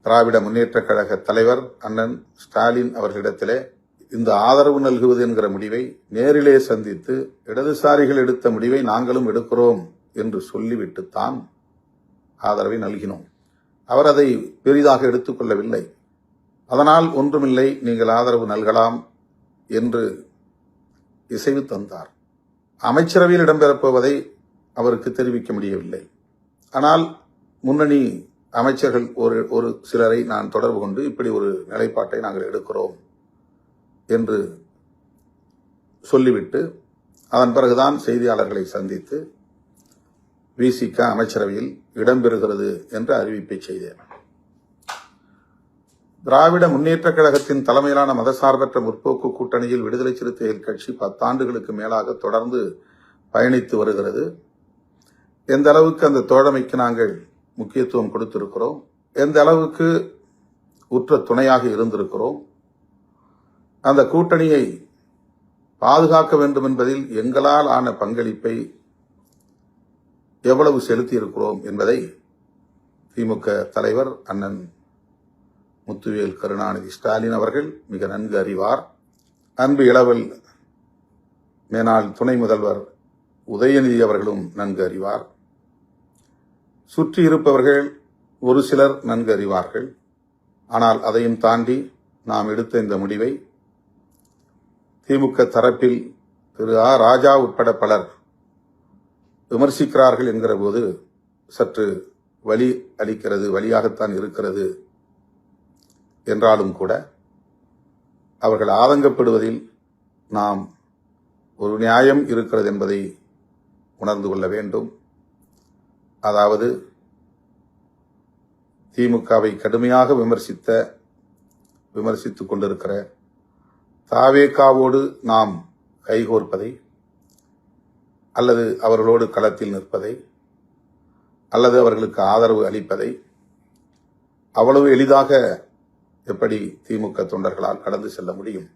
திராவிட முன்னேற்றக் கழக தலைவர் அண்ணன் ஸ்டாலின் அவர்களிடத்திலே இந்த ஆதரவு நல்குவது என்கிற முடிவை நேரிலே சந்தித்து இடதுசாரிகள் எடுத்த முடிவை நாங்களும் எடுக்கிறோம் என்று சொல்லிவிட்டுத்தான் ஆதரவை நல்கினோம். அவர் அதை பெரிதாக எடுத்துக்கொள்ளவில்லை. அதனால் ஒன்றுமில்லை, நீங்கள் ஆதரவு நல்கலாம் என்று இசைவு தந்தார். அமைச்சரவையில் இடம்பெறப்போவதை அவருக்கு தெரிவிக்க முடியவில்லை. ஆனால் முன்னணி அமைச்சர்கள் ஒரு சிலரை நான் தொடர்பு கொண்டு இப்படி ஒரு நிலைப்பாட்டை நாங்கள் எடுக்கிறோம் என்று சொல்லிவிட்டு அதன் பிறகுதான் செய்தியாளர்களை சந்தித்து விசிக அமைச்சரவையில் இடம்பெறுகிறது என்ற அறிவிப்பை செய்தேன். திராவிட முன்னேற்றக் கழகத்தின் தலைமையிலான மதசார்பற்ற முற்போக்கு கூட்டணியில் விடுதலை சிறுத்தைகள் கட்சி 10 ஆண்டுகளுக்கு மேலாக தொடர்ந்து பயணித்து வருகிறது. எந்த அளவுக்கு அந்த தோழமைக்கு நாங்கள் முக்கியத்துவம் கொடுத்திருக்கிறோம், எந்த அளவுக்கு உற்ற துணையாக இருந்திருக்கிறோம், அந்த கூட்டணியை பாதுகாக்க வேண்டும் என்பதில் எங்களால் ஆன பங்களிப்பை எவ்வளவு செலுத்தியிருக்கிறோம் என்பதை திமுக தலைவர் அண்ணன் முத்துவேல் கருணாநிதி ஸ்டாலின் அவர்கள் மிக நன்கு அறிவார். அன்பு இளவல் மேனாள் துணை முதல்வர் உதயநிதி அவர்களும் நன்கு அறிவார். சுற்றி இருப்பவர்கள் ஒரு சிலர் நன்கு அறிவார்கள். ஆனால் அதையும் தாண்டி நாம் எடுத்த இந்த முடிவை திமுக தரப்பில் திரு ஆ ராஜா உட்பட பலர் விமர்சிக்கிறார்கள் என்கிற போது சற்று வலி அளிக்கிறது, வலியாகத்தான் இருக்கிறது. என்றாலும் கூட அவர்கள் ஆதங்கப்படுவதில் நாம் ஒரு நியாயம் இருக்கிறது என்பதை உணர்ந்து கொள்ள வேண்டும். அதாவது திமுகவை கடுமையாக விமர்சித்துக் கொண்டிருக்கிற தாவேகாவோடு நாம் கைகோர்ப்பதை அல்லது அவர்களோடு களத்தில் நிற்பதை அல்லது அவர்களுக்கு ஆதரவு அளிப்பதை அவ்வளவு எளிதாக எப்படி திமுக தொண்டர்களால் கடந்து செல்ல முடியும்?